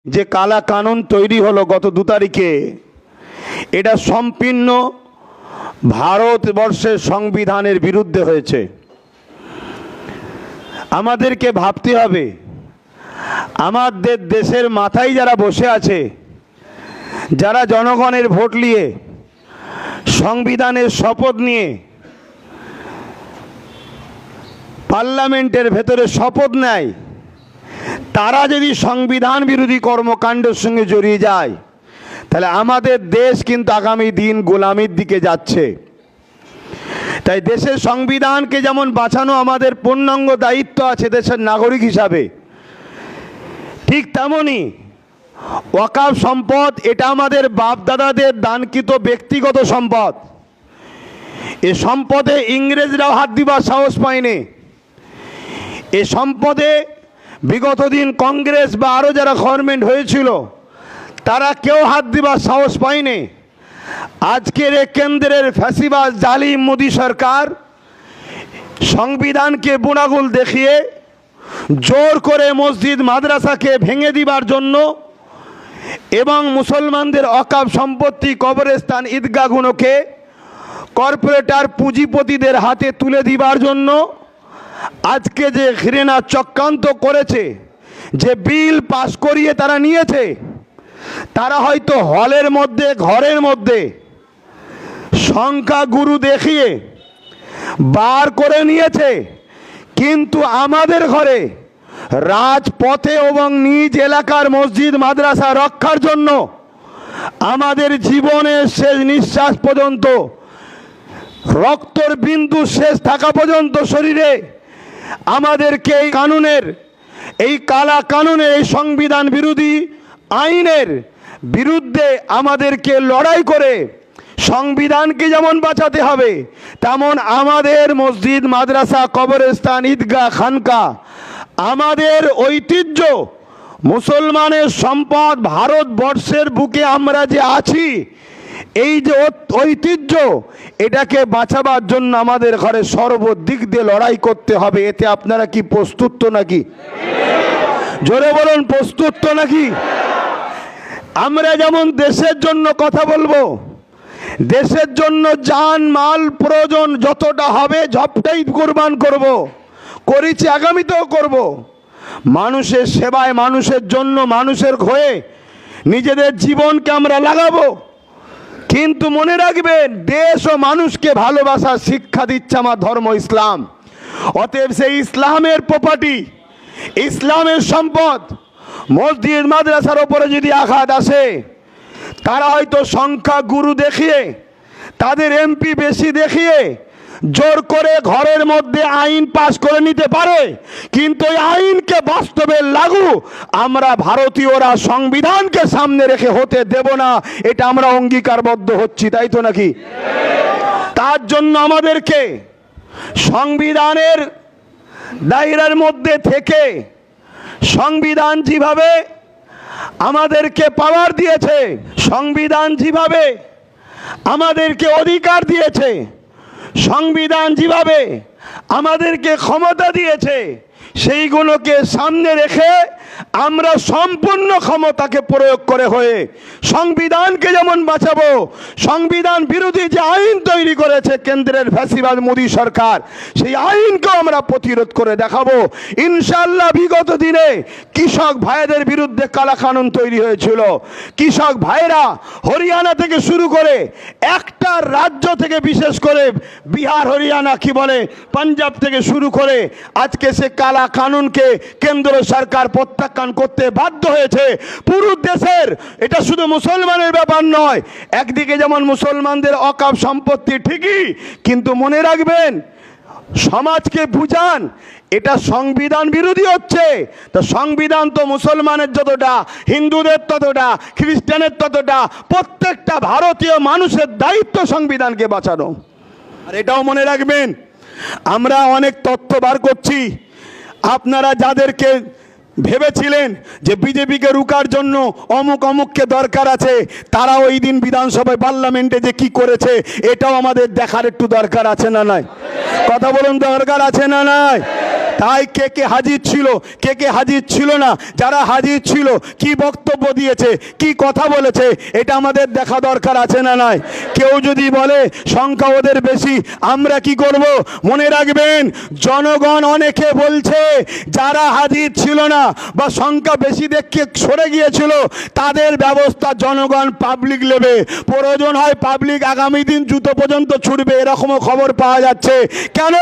যে কালা কানুন তৈরি হলো গত 2 তারিখে, এটা সম্পূর্ণ ভারতবর্ষের সংবিধানের বিরুদ্ধে হয়েছে। আমাদেরকে ভাবতে হবে, আমাদের দেশের মাথায় যারা বসে আছে, যারা জনগণের ভোট নিয়ে সংবিধানের শপথ নিয়ে পার্লামেন্টের ভেতরে শপথ নেয়, তারা যদি সংবিধান বিরোধী কর্মকাণ্ডের সঙ্গে জড়িয়ে যায়, তাহলে আমাদের দেশ কিন্তু আগামী দিন গোলামির দিকে যাচ্ছে। তাই দেশের সংবিধানকে যেমন বাঁচানো আমাদের পূর্ণাঙ্গ দায়িত্ব আছে দেশের নাগরিক হিসাবে, ঠিক তেমনি ওয়াকফ সম্পদ এটা আমাদের বাপদাদাদের দানকৃত ব্যক্তিগত সম্পদ। এ সম্পদে ইংরেজরাও হাত দিবার সাহস পায়নি। এ সম্পদে বিগত দিন কংগ্রেস বা আরও যারা গভর্নমেন্ট হয়েছিল তারা কেউ হাত দিবার সাহস পায়নি। আজকের এই কেন্দ্রের ফ্যাসিবাদ জালিম মোদী সরকার সংবিধানকে বুনাগুল দেখিয়ে জোর করে মসজিদ মাদ্রাসাকে ভেঙে দিবার জন্য এবং মুসলমানদের ওয়াকফ সম্পত্তি কবরস্থান ঈদগাহগুলোকে কর্পোরেটর পুঁজিপতিদের হাতে তুলে দিবার জন্য আজকে যে ঘৃণা চক্রান্ত করেছে, যে বিল পাস করিয়ে তারা নিয়েছে, তারা হয়তো হলের মধ্যে ঘরের মধ্যে সংখ্যাগুরু দেখিয়ে বার করে নিয়েছে, কিন্তু আমাদের ঘরে রাজপথে এবং নিজ এলাকার মসজিদ মাদ্রাসা রক্ষার জন্য আমাদের জীবনের শেষ নিঃশ্বাস পর্যন্ত, রক্তর বিন্দু শেষ থাকা পর্যন্ত শরীরে আমাদেরকে এই কানুনের, এই কালা কানুনের, এই সংবিধান বিরোধী আইনের বিরুদ্ধে আমাদেরকে লড়াই করে সংবিধানকে যেমন বাঁচাতে হবে, তেমন আমাদের মসজিদ মাদ্রাসা কবরস্থান ঈদগাহ খানকা, আমাদের ঐতিহ্য, মুসলমানের সম্পদ, ভারতবর্ষের বুকে আমরা যে আছি, এই যে ঐতিহ্য, এটাকে বাঁচাবার জন্য আমাদের ঘরে সর্বদিক দিয়ে লড়াই করতে হবে। এতে আপনারা কি প্রস্তুত তো নাকি? জোরে বলুন, প্রস্তুত তো নাকি? আমরা যেমন দেশের জন্য কথা বলবো, দেশের জন্য জান মাল প্রয়োজন যতটা হবে সবটাই কুরবান করব, করেছি, আগামীতেও করব। মানুষের সেবায়, মানুষের জন্য, মানুষের হয়ে নিজেদের জীবনকে আমরা লাগাবো। কিন্তু মনে রাখবেন, দেশ ও মানুষকে ভালোবাসার শিক্ষা দিচ্ছে আমার ধর্ম ইসলাম। অতএব সেই ইসলামের প্রপার্টি, ইসলামের সম্পদ মসজিদ মাদ্রাসার ওপরে যদি আঘাত আসে, তারা হয়তো সংখ্যা গুরু দেখিয়ে, তাদের এমপি বেশি দেখিয়ে জোর করে ঘরের মধ্যে আইন পাশ করে নিতে পারে, কিন্তু এই আইনকে বাস্তবে লাগু আমরা ভারতীয়রা সংবিধানকে সামনে রেখে হতে দেব না। এটা আমরা অঙ্গীকারবদ্ধ হচ্ছি, তাই তো নাকি? তার জন্য আমাদেরকে সংবিধানের দায়রার মধ্যে থেকে, সংবিধান যেভাবে আমাদেরকে পাওয়ার দিয়েছে, সংবিধান যেভাবে আমাদেরকে অধিকার দিয়েছে, সংবিধান যেভাবে আমাদেরকে ক্ষমতা দিয়েছে, সেইগুলোকে সামনে রেখে আমরা সম্পূর্ণ ক্ষমতাকে প্রয়োগ করে হয়ে সংবিধানকে যেমন বাঁচাবো, সংবিধান বিরোধী যে আইন তৈরি করেছে কেন্দ্রের ফ্যাসিবাদ মোদী সরকার, সেই আইনকেও আমরা প্রতিরোধ করে দেখাবো ইনশাআল্লাহ। বিগত দিনে কৃষক ভাইদের বিরুদ্ধে কালা কানুন তৈরি হয়েছিল। কৃষক ভাইরা হরিয়ানা থেকে শুরু করে একটা রাজ্য থেকে, বিশেষ করে বিহার, হরিয়ানা, কি বলে, পাঞ্জাব থেকে শুরু করে আজকে সে কালা কানুনকে কেন্দ্র সরকার প্রত্যাখ্যান করতে বাধ্য হয়েছে। পুরো দেশের, এটা শুধু মুসলমানের ব্যাপার নয়। একদিকে যেমন মুসলমানদের ওয়াকফ সম্পত্তি ঠিকই, কিন্তু মনে রাখবেন, সমাজকে বুঝান এটা সংবিধান বিরোধী হচ্ছে। তো সংবিধান তো মুসলমানের যতটা, হিন্দুদের ততটা, খ্রিস্টানের ততটা, প্রত্যেকটা ভারতীয় মানুষের দায়িত্ব সংবিধানকে বাঁচানো। আর এটাও মনে রাখবেন, আমরা অনেক তথ্য বার করছি। আপনারা যাদেরকে ভেবেছিলেন যে বিজেপিকে রুকার জন্য অমুক অমুককে দরকার আছে, তারা ওই দিন বিধানসভায়, পার্লামেন্টে যে কি করেছে, এটাও আমাদের দেখার একটু দরকার আছে না নাই? কথা বলুন, দরকার আছে না নাই? তাই কে কে হাজির ছিল, কে কে হাজির ছিল না, যারা হাজির ছিল কি বক্তব্য দিয়েছে, কি কথা বলেছে, এটা আমাদের দেখা দরকার আছে না নাই? কেউ যদি বলে সংখ্যা ওদের বেশি, আমরা কি করব? মনে রাখবেন, জনগণ অনেকে বলছে যারা হাজির ছিল না বা সংখ্যা বেশি দেখে সরে গিয়েছিল তাদের ব্যবস্থা জনগণ পাবলিক নেবে। প্রয়োজন হয় পাবলিক আগামী দিন জুতো পর্যন্ত ছুটবে, এরকমও খবর পাওয়া যাচ্ছে। কেন?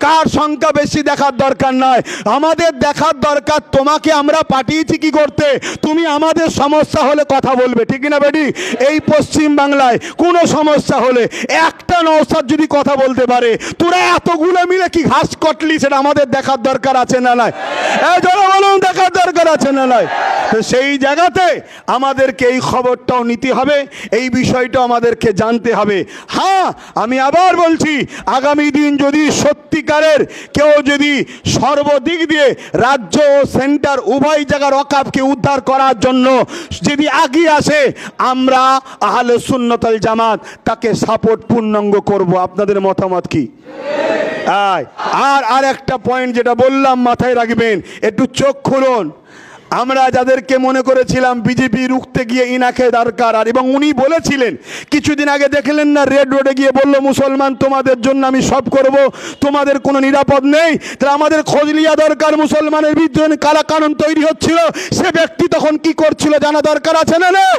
কার সংখ্যা বেশি দেখার দরকার নয়, আমাদের দেখার দরকার তোমাকে আমরা পাঠিয়েছি কি করতে, তুমি আমাদের সমস্যা হলে কথা বলবে, ঠিক না বেটি? এই পশ্চিম বাংলায় কোনো সমস্যা হলে একটা নওশাদ যদি কথা বলতে পারে, তোরা এতগুলো মিলে কি ঘাস কটলি, সেটা আমাদের দেখার দরকার আছে না নাই? জনগণ দেখার দরকার আছে না নাই? তো সেই জায়গাতে আমাদেরকে এই খবরটাও নিতে হবে, এই বিষয়টাও আমাদেরকে জানতে হবে। হ্যাঁ, আমি আবার বলছি, আগামী দিন যদি সত্যিকারের কেউ যদি সর্বদিক দিয়ে রাজ্য ও সেন্টার উভয় জায়গার ওয়াকফকে উদ্ধার করার জন্য যদি এগিয়ে আসে, আমরা আহলে সুন্নাত ওয়াল জামাত তাকে সাপোর্ট পূর্ণাঙ্গ করব। আপনাদের মতামত কি? আর একটা পয়েন্ট যেটা বললাম মাথায় রাখবেন, একটু চোখ খুলুন। আমরা যাদেরকে মনে করেছিলাম বিজেপি রুখতে গিয়ে ইনাকে দরকার, আর এবং উনি বলেছিলেন কিছুদিন আগে, দেখলেন না, রেড রোডে গিয়ে বলল মুসলমান তোমাদের জন্য আমি সব করব, তোমাদের কোনো নিরাপদ নেই। তাহলে আমাদের খোঁজ লিয়া দরকার, মুসলমানের বিরুদ্ধে কালা কানুন তৈরি হচ্ছিল, সে ব্যক্তি তখন কি করছিল জানা দরকার আছে না নেই?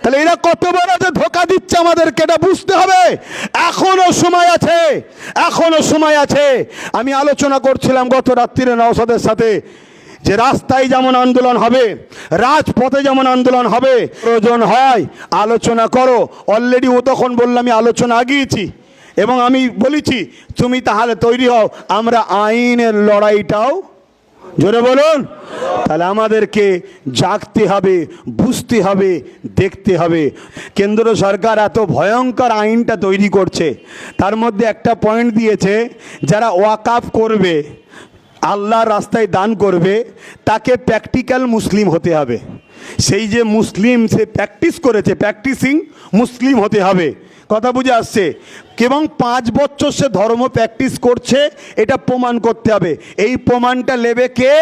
তাহলে এরা কত বড় যে ধোকা দিচ্ছে আমাদেরকে, এটা বুঝতে হবে। এখনো সময় আছে, এখনো সময় আছে। আমি আলোচনা করছিলাম গত রাত্রিরে নওশাদের সাথে যে রাস্তায় যেমন আন্দোলন হবে, রাজপথে যেমন আন্দোলন হবে, প্রয়োজন হয় আলোচনা করো। অলরেডি ও তখন বললাম আমি আলোচনা আগিয়েছি এবং আমি বলেছি তুমি তাহলে তৈরি হও, আমরা আইনের লড়াইটাও, জোরে বলুন। তাহলে আমাদেরকে জাগতে হবে, বুঝতে হবে, দেখতে হবে। কেন্দ্র সরকার এত ভয়ঙ্কর আইনটা তৈরি করছে, তার মধ্যে একটা পয়েন্ট দিয়েছে, যারা ওয়াকফ করবে, আল্লাহর রাস্তায় দান করবে, তাকে প্র্যাকটিক্যাল মুসলিম হতে হবে। সেই যে মুসলিম, সে প্র্যাকটিস করেছে, প্র্যাকটিসিং মুসলিম হতে হবে। কথা বুঝে আসছে? এবং 5 বছর সে ধর্ম প্র্যাকটিস করছে, এটা প্রমাণ করতে হবে। এই প্রমাণটা নেবে কে?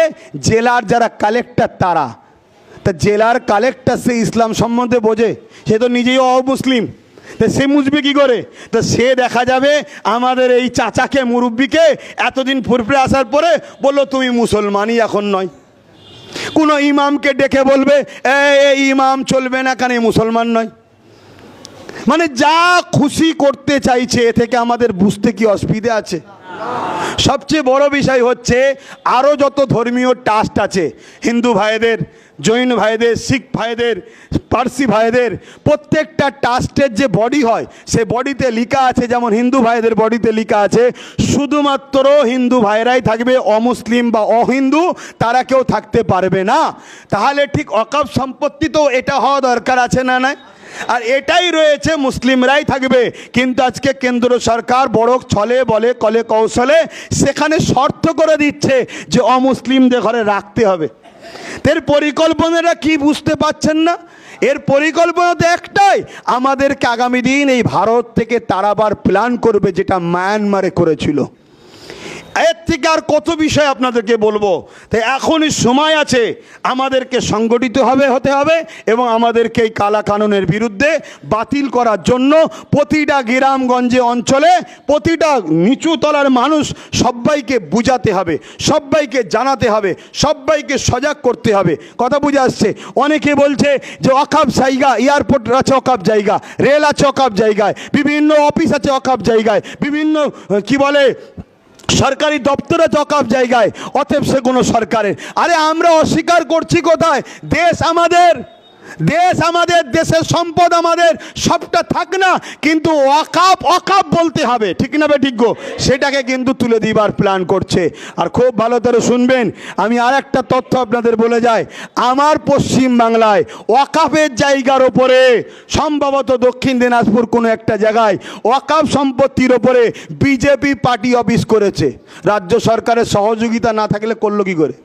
জেলার যারা কালেক্টর তারা। তা জেলার কালেক্টর সে ইসলাম সম্বন্ধে বোঝে? সে তো নিজেই অমুসলিম, তা সে বুঝবে কি করে? তা সে দেখা যাবে আমাদের এই চাচাকে, মুরব্বিকে এতদিন ফুরফুরে আসার পরে বললো তুমি মুসলমানই এখন নয়। কোনো ইমামকে ডেকে বলবে এই ইমাম চলবে না, কেন মুসলমান নয়। মানে যা খুশি করতে চাইছে, এ থেকে আমাদের বুঝতে কি অসুবিধা আছে? সবচেয়ে বড় বিষয় হচ্ছে আরও যত ধর্মীয় ট্রাস্ট আছে, হিন্দু ভাইদের, জৈন ভাইদের, শিখ ভাইদের, পার্সি ভাইদের, প্রত্যেকটা ট্রাস্টের যে বডি হয়, সে বডিতে লেখা আছে, যেমন হিন্দু ভাইদের বডিতে লেখা আছে শুধুমাত্র হিন্দু ভাইরাই থাকবে, অমুসলিম বা অহিন্দু তারা কেউ থাকতে পারবে না। তাহলে ঠিক ওয়াকফ সম্পত্তি তো এটা হওয়া দরকার আছে না নাই? আর এটাই রয়েছে, মুসলিমরাই থাকবে। কিন্তু আজকে কেন্দ্র সরকার বড় ছলে বলে কলে কৌশলে সেখানে শর্ত করে দিচ্ছে যে অমুসলিমদের ঘরে রাখতে হবে। এর পরিকল্পনাটা কি বুঝতে পারছেন না? এর পরিকল্পনা তো একটাই, আমাদেরকে আগামী দিন এই ভারত থেকে তাড়াবার প্ল্যান করবে, যেটা মায়ানমারে করেছিল। এর থেকে আর কত বিষয় আপনাদেরকে বলবো। তাই এখনই সময় আছে, আমাদেরকে সংগঠিত হতে হবে এবং আমাদেরকে এই কালা কানুনের বিরুদ্ধে বাতিল করার জন্য প্রতিটা গ্রামগঞ্জে অঞ্চলে প্রতিটা নিচু তলার মানুষ সবাইকে বুঝাতে হবে, সবাইকে জানাতে হবে, সবাইকে সজাগ করতে হবে। কথা বুঝে আসছে? অনেকে বলছে যে ওয়াকফ জায়গা, এয়ারপোর্ট আছে ওয়াকফ জায়গা, রেল আছে ওয়াকফ জায়গায়, বিভিন্ন অফিস আছে ওয়াকফ জায়গায়, বিভিন্ন কি বলে সরকারি দপ্তরে ওয়াকফ জায়গায়, অতএব সে কোনো সরকারের। আরে আমরা অস্বীকার করছি কোথায়? দেশ আমাদের, দেশ আমাদের, দেশের সম্পদ আমাদের, সবটা থাক না, কিন্তু ওয়াকফ ওয়াকফ বলতে হবে, ঠিক না বেঠিক গো? সেটাকে কিন্তু তুলে দিবার প্ল্যান করছে। আর খুব ভালো করে শুনবেন, আমি আর একটা তথ্য আপনাদের বলে যাই, আমার পশ্চিম বাংলায় ওয়াকফের জায়গার ওপরে সম্ভবত দক্ষিণ দিনাজপুর কোনো একটা জায়গায় ওয়াকফ সম্পত্তির ওপরে বিজেপি পার্টি অফিস করেছে। রাজ্য সরকারের সহযোগিতা না থাকলে করলো কি করে?